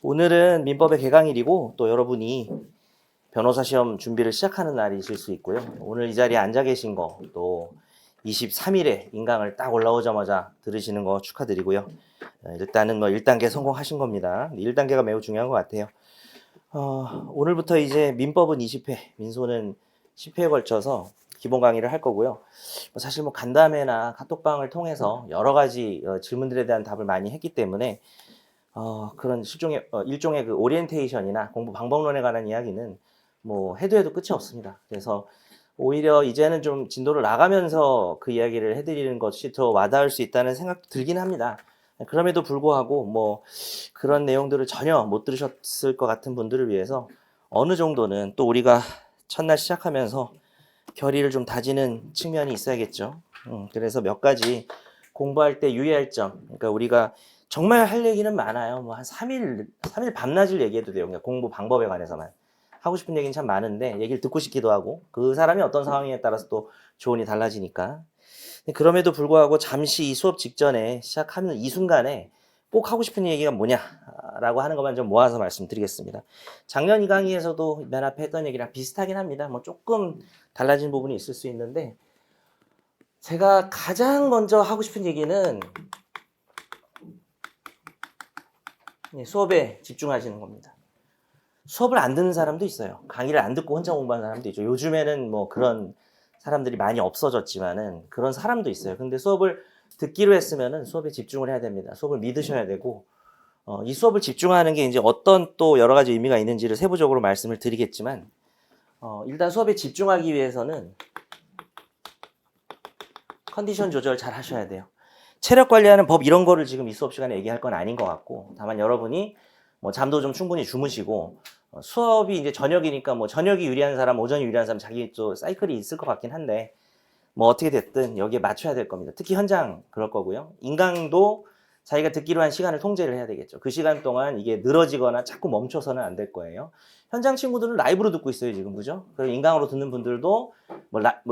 오늘은 민법의 개강일이고 또 여러분이 변호사 시험 준비를 시작하는 날이실 수 있고요. 오늘 이 자리에 앉아 계신 거 또 23일에 인강을 딱 올라오자마자 들으시는 거 축하드리고요. 일단은 1단계 성공하신 겁니다. 1단계가 매우 중요한 것 같아요. 오늘부터 이제 민법은 20회, 민소는 10회에 걸쳐서 기본 강의를 할 거고요. 사실 간담회나 카톡방을 통해서 여러 가지 질문들에 대한 답을 많이 했기 때문에 그런 일종의 그 오리엔테이션이나 공부 방법론에 관한 이야기는 해도 해도 끝이 없습니다. 그래서 오히려 이제는 좀 진도를 나가면서 그 이야기를 해드리는 것이 더 와닿을 수 있다는 생각도 들긴 합니다. 그럼에도 불구하고 그런 내용들을 전혀 못 들으셨을 것 같은 분들을 위해서 어느 정도는 또 우리가 첫날 시작하면서 결의를 좀 다지는 측면이 있어야겠죠. 그래서 몇 가지 공부할 때 유의할 점. 그러니까 우리가 정말 할 얘기는 많아요. 한 3일 밤낮을 얘기해도 돼요. 그냥 공부 방법에 관해서만. 하고 싶은 얘기는 참 많은데 얘기를 듣고 싶기도 하고 그 사람이 어떤 상황에 따라서 또 조언이 달라지니까. 그럼에도 불구하고 잠시 이 수업 직전에 시작하는 이 순간에 꼭 하고 싶은 얘기가 뭐냐라고 하는 것만 좀 모아서 말씀드리겠습니다. 작년 이 강의에서도 맨 앞에 했던 얘기랑 비슷하긴 합니다. 조금 달라진 부분이 있을 수 있는데 제가 가장 먼저 하고 싶은 얘기는 수업에 집중하시는 겁니다. 수업을 안 듣는 사람도 있어요. 강의를 안 듣고 혼자 공부하는 사람도 있죠. 요즘에는 그런 사람들이 많이 없어졌지만은 그런 사람도 있어요. 근데 수업을 듣기로 했으면은 수업에 집중을 해야 됩니다. 수업을 믿으셔야 되고 이 수업을 집중하는 게 이제 어떤 또 여러 가지 의미가 있는지를 세부적으로 말씀을 드리겠지만 일단 수업에 집중하기 위해서는 컨디션 조절 잘 하셔야 돼요. 체력 관리하는 법 이런 거를 지금 이 수업 시간에 얘기할 건 아닌 것 같고 다만 여러분이 잠도 좀 충분히 주무시고 수업이 이제 저녁이니까 저녁이 유리한 사람, 오전이 유리한 사람 자기 또 사이클이 있을 것 같긴 한데 어떻게 됐든 여기에 맞춰야 될 겁니다. 특히 현장 그럴 거고요. 인강도 자기가 듣기로 한 시간을 통제를 해야 되겠죠. 그 시간 동안 이게 늘어지거나 자꾸 멈춰서는 안 될 거예요. 현장 친구들은 라이브로 듣고 있어요, 지금. 그죠? 그리고 인강으로 듣는 분들도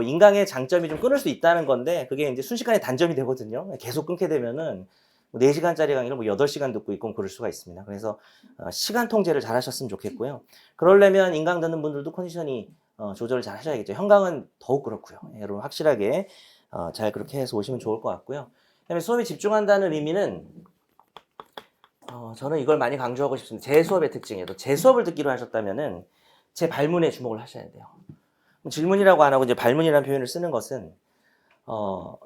인강의 장점이 좀 끊을 수 있다는 건데 그게 이제 순식간에 단점이 되거든요. 계속 끊게 되면은 4시간짜리 강의를 8시간 듣고 있고 그럴 수가 있습니다. 그래서 시간 통제를 잘 하셨으면 좋겠고요. 그러려면 인강 듣는 분들도 컨디션이 조절을 잘 하셔야겠죠. 현강은 더욱 그렇고요. 여러분 확실하게 잘 그렇게 해서 오시면 좋을 것 같고요. 그다음에 수업에 집중한다는 의미는 저는 이걸 많이 강조하고 싶습니다. 제 수업의 특징이에요. 제 수업을 듣기로 하셨다면은 제 발문에 주목을 하셔야 돼요. 질문이라고 안 하고 이제 발문이라는 표현을 쓰는 것은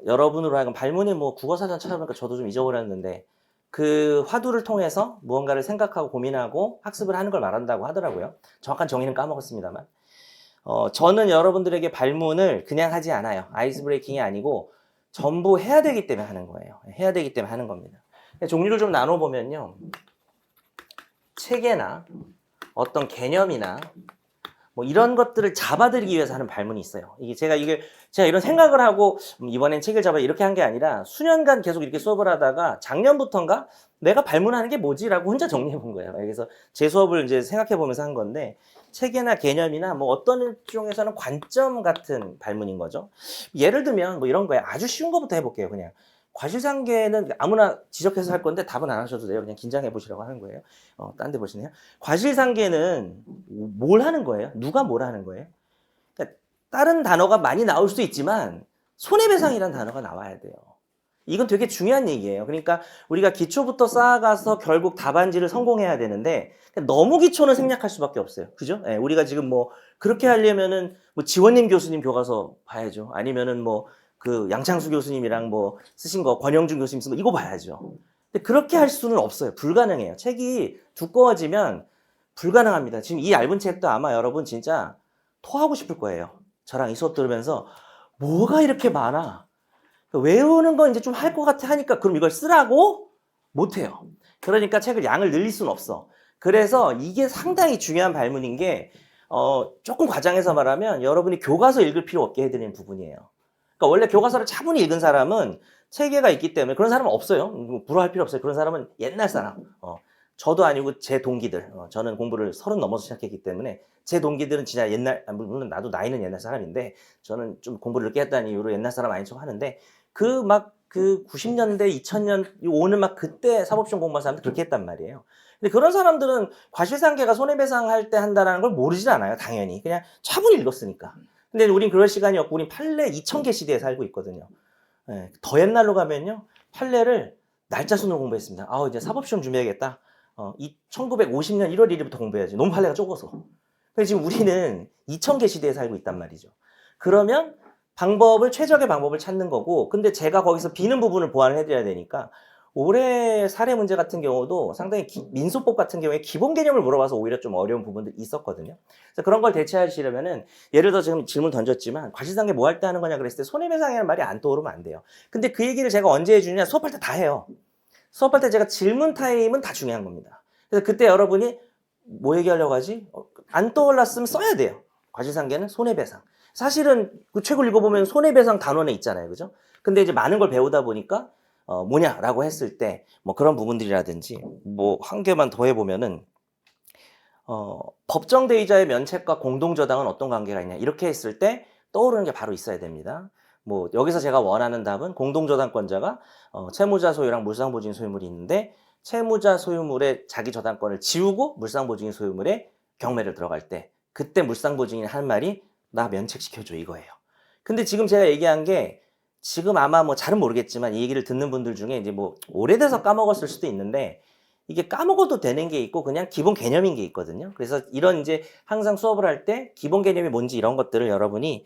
여러분으로 하여금 발문이 국어사전 찾아보니까 저도 좀 잊어버렸는데 그 화두를 통해서 무언가를 생각하고 고민하고 학습을 하는 걸 말한다고 하더라고요. 정확한 정의는 까먹었습니다만. 저는 여러분들에게 발문을 그냥 하지 않아요. 아이스 브레이킹이 아니고 전부 해야 되기 때문에 하는 거예요. 해야 되기 때문에 하는 겁니다. 종류를 좀 나눠보면요. 체계나 어떤 개념이나 이런 것들을 잡아들이기 위해서 하는 발문이 있어요. 제가 이런 생각을 하고 이번엔 책을 잡아 이렇게 한 게 아니라 수년간 계속 이렇게 수업을 하다가 작년부터인가 내가 발문하는 게 뭐지라고 혼자 정리해 본 거예요. 그래서 제 수업을 이제 생각해 보면서 한 건데 체계나 개념이나 어떤 일종에서는 관점 같은 발문인 거죠. 예를 들면 이런 거예요. 아주 쉬운 거부터 해볼게요. 그냥 과실상계는 아무나 지적해서 할 건데 답은 안 하셔도 돼요. 그냥 긴장해 보시라고 하는 거예요. 딴 데 보시네요. 과실상계는 뭘 하는 거예요? 누가 뭘 하는 거예요? 그러니까 다른 단어가 많이 나올 수도 있지만 손해배상이라는 단어가 나와야 돼요. 이건 되게 중요한 얘기예요. 그러니까 우리가 기초부터 쌓아가서 결국 답안지를 성공해야 되는데 너무 기초는 생략할 수밖에 없어요. 그죠? 네, 우리가 지금 그렇게 하려면은 지원님 교수님 교과서 봐야죠. 아니면은 그 양창수 교수님이랑 쓰신 거 권영준 교수님 쓴 거 이거 봐야죠. 근데 그렇게 할 수는 없어요. 불가능해요. 책이 두꺼워지면 불가능합니다. 지금 이 얇은 책도 아마 여러분 진짜 토하고 싶을 거예요. 저랑 이 수업 들으면서 뭐가 이렇게 많아? 외우는 건 이제 좀 할 것 같아 하니까 그럼 이걸 쓰라고? 못해요. 그러니까 책을 양을 늘릴 수는 없어. 그래서 이게 상당히 중요한 발문인 게 조금 과장해서 말하면 여러분이 교과서 읽을 필요 없게 해드리는 부분이에요. 그러니까 원래 교과서를 차분히 읽은 사람은 체계가 있기 때문에 그런 사람은 없어요. 부러워할 필요 없어요. 그런 사람은 옛날 사람. 저도 아니고 제 동기들. 저는 공부를 30 넘어서 시작했기 때문에 제 동기들은 진짜 옛날, 물론 나도 나이는 옛날 사람인데 저는 좀 공부를 늦게 했다는 이유로 옛날 사람 아닌 척 하는데 그 90년대, 2000년 오는 그때 사법시험 공부한 사람들 그렇게 했단 말이에요. 근데 그런 사람들은 과실상계가 손해배상할 때 한다는 걸 모르진 않아요. 당연히. 그냥 차분히 읽었으니까. 근데 우린 그럴 시간이 없고 우린 판례 2000개 시대에 살고 있거든요. 예, 더 옛날로 가면요. 판례를 날짜 순으로 공부했습니다. 이제 사법시험 준비해야겠다. 1950년 1월 1일부터 공부해야지. 너무 판례가 적어서. 근데 지금 우리는 2000개 시대에 살고 있단 말이죠. 그러면 최적의 방법을 찾는 거고, 근데 제가 거기서 비는 부분을 보완을 해드려야 되니까, 올해 사례 문제 같은 경우도 상당히 민소법 같은 경우에 기본 개념을 물어봐서 오히려 좀 어려운 부분들이 있었거든요. 그래서 그런 걸 대체하시려면은, 예를 들어 지금 질문 던졌지만, 과실상계 뭐 할 때 하는 거냐 그랬을 때 손해배상이라는 말이 안 떠오르면 안 돼요. 근데 그 얘기를 제가 언제 해주냐? 수업할 때 다 해요. 수업할 때 제가 질문 타임은 다 중요한 겁니다. 그래서 그때 여러분이 뭐 얘기하려고 하지? 안 떠올랐으면 써야 돼요. 과실상계는 손해배상. 사실은 그 책을 읽어보면 손해배상 단원에 있잖아요. 그죠? 근데 이제 많은 걸 배우다 보니까 뭐냐라고 했을 때 뭐 그런 부분들이라든지 뭐 한 개만 더 해보면은 법정 대위자의 면책과 공동저당은 어떤 관계가 있냐 이렇게 했을 때 떠오르는 게 바로 있어야 됩니다. 뭐 여기서 제가 원하는 답은 공동저당권자가 채무자 소유랑 물상보증인 소유물이 있는데 채무자 소유물의 자기 저당권을 지우고 물상보증인 소유물에 경매를 들어갈 때 그때 물상보증인 한 말이 나 면책시켜줘 이거예요. 근데 지금 제가 얘기한 게 지금 아마 뭐 잘은 모르겠지만 이 얘기를 듣는 분들 중에 이제 뭐 오래돼서 까먹었을 수도 있는데 이게 까먹어도 되는 게 있고 그냥 기본 개념인 게 있거든요. 그래서 이런 이제 항상 수업을 할 때 기본 개념이 뭔지 이런 것들을 여러분이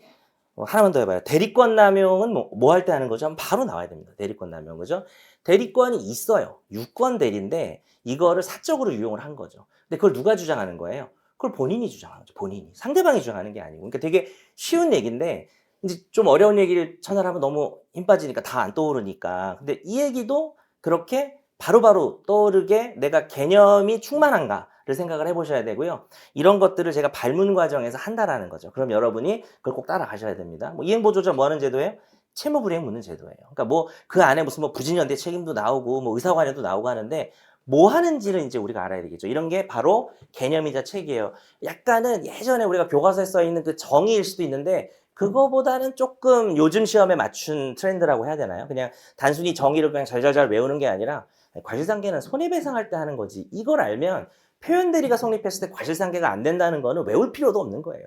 하나만 더 해봐요. 대리권 남용은 뭐 할 때 하는 거죠? 바로 나와야 됩니다. 대리권 남용, 그죠? 대리권이 있어요. 유권 대리인데 이거를 사적으로 유용을 한 거죠. 근데 그걸 누가 주장하는 거예요? 그걸 본인이 주장하는 거죠. 본인이. 상대방이 주장하는 게 아니고. 그러니까 되게 쉬운 얘기인데 이제 좀 어려운 얘기를 전달하면 너무 힘 빠지니까 다 안 떠오르니까. 근데 이 얘기도 그렇게 바로바로 떠오르게 내가 개념이 충만한가를 생각을 해보셔야 되고요. 이런 것들을 제가 발문 과정에서 한다라는 거죠. 그럼 여러분이 그걸 꼭 따라가셔야 됩니다. 뭐 이행보조자 뭐 하는 제도예요? 채무불이행 묻는 제도예요. 그러니까 뭐 그 안에 무슨 뭐 부진연대 책임도 나오고 뭐 의사관여도 나오고 하는데 뭐 하는지를 이제 우리가 알아야 되겠죠. 이런 게 바로 개념이자 책이에요. 약간은 예전에 우리가 교과서에 써 있는 그 정의일 수도 있는데 그거보다는 조금 요즘 시험에 맞춘 트렌드라고 해야 되나요? 그냥 단순히 정의를 그냥 잘잘잘 외우는 게 아니라 과실상계는 손해배상할 때 하는 거지. 이걸 알면 표현대리가 성립했을 때 과실상계가 안 된다는 거는 외울 필요도 없는 거예요.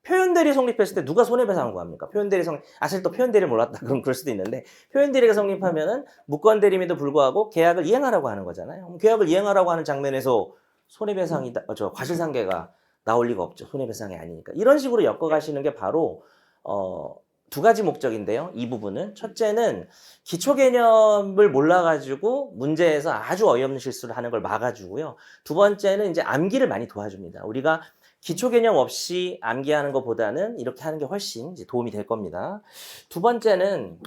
표현대리 성립했을 때 누가 손해배상을 구합니까? 사실 또 표현대리를 몰랐다 그럼 그럴 수도 있는데 표현대리가 성립하면은 무권대리임에도 불구하고 계약을 이행하라고 하는 거잖아요. 계약을 이행하라고 하는 장면에서 손해배상이다, 과실상계가 나올 리가 없죠. 손해배상이 아니니까. 이런 식으로 엮어가시는 게 바로 두 가지 목적인데요. 이 부분은 첫째는 기초 개념을 몰라가지고 문제에서 아주 어이없는 실수를 하는 걸 막아주고요. 두 번째는 이제 암기를 많이 도와줍니다. 우리가 기초 개념 없이 암기하는 것보다는 이렇게 하는 게 훨씬 이제 도움이 될 겁니다. 두 번째는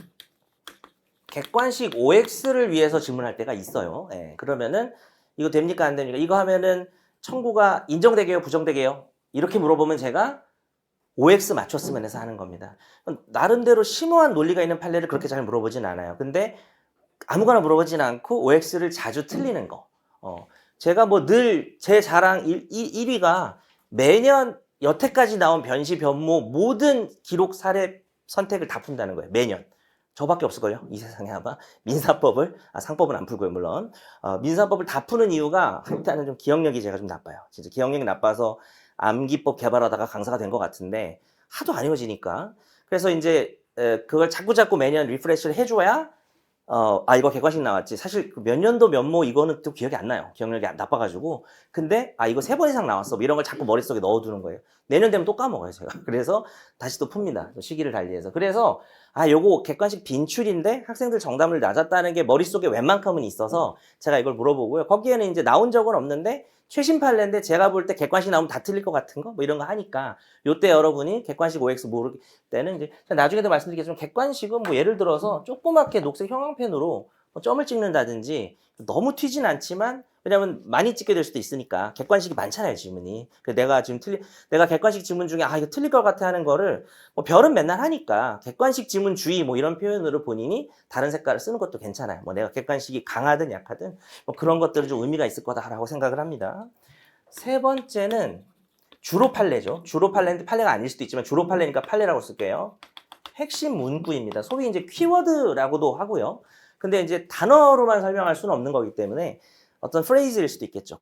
객관식 OX를 위해서 질문할 때가 있어요. 예, 그러면은 이거 됩니까 안 됩니까? 이거 하면은 청구가 인정되게요, 부정되게요? 이렇게 물어보면 제가 OX 맞췄으면 해서 하는 겁니다. 나름대로 심오한 논리가 있는 판례를 그렇게 잘 물어보진 않아요. 근데 아무거나 물어보진 않고 OX를 자주 틀리는 거. 제가 뭐 늘 제 자랑 1위가 매년 여태까지 나온 변시, 변모 모든 기록 사례 선택을 다 푼다는 거예요. 매년. 저밖에 없을걸요? 이 세상에 아마. 민사법을, 상법은 안 풀고요, 물론. 민사법을 다 푸는 이유가 일단은 좀 기억력이 제가 좀 나빠요. 진짜 기억력이 나빠서 암기법 개발하다가 강사가 된 것 같은데 하도 안 외워지니까. 그래서 이제 그걸 자꾸 매년 리프레시를 해줘야 이거 객관식 나왔지. 사실 몇 년도 면모 이거는 또 기억이 안 나요. 기억력이 나빠가지고. 근데 이거 3번 이상 나왔어. 뭐 이런 걸 자꾸 머릿속에 넣어두는 거예요. 내년 되면 또 까먹어요, 제가. 그래서 다시 또 풉니다. 시기를 달리해서. 그래서 요거 객관식 빈출인데 학생들 정답률 낮았다는 게 머릿속에 웬만큼은 있어서 제가 이걸 물어보고요. 거기에는 이제 나온 적은 없는데 최신 판례인데 제가 볼 때 객관식 나오면 다 틀릴 것 같은 거? 뭐 이런 거 하니까 요때 여러분이 객관식 OX 모를 때는 이제 나중에도 말씀드리겠지만 객관식은 뭐 예를 들어서 조그맣게 녹색 형광펜으로 뭐 점을 찍는다든지 너무 튀진 않지만 왜냐면 많이 찍게 될 수도 있으니까 객관식이 많잖아요 지문이. 내가 객관식 지문 중에 이거 틀릴 것 같아 하는 거를 뭐 별은 맨날 하니까 객관식 지문 주의 뭐 이런 표현으로 본인이 다른 색깔을 쓰는 것도 괜찮아요. 뭐 내가 객관식이 강하든 약하든 뭐 그런 것들은 좀 의미가 있을 거다라고 생각을 합니다. 세 번째는 주로 판례죠. 주로 판례인데 판례가 아닐 수도 있지만 주로 판례니까 판례라고 쓸게요. 핵심 문구입니다. 소위 이제 키워드라고도 하고요. 근데 이제 단어로만 설명할 수는 없는 거기 때문에 어떤 프레이즈일 수도 있겠죠.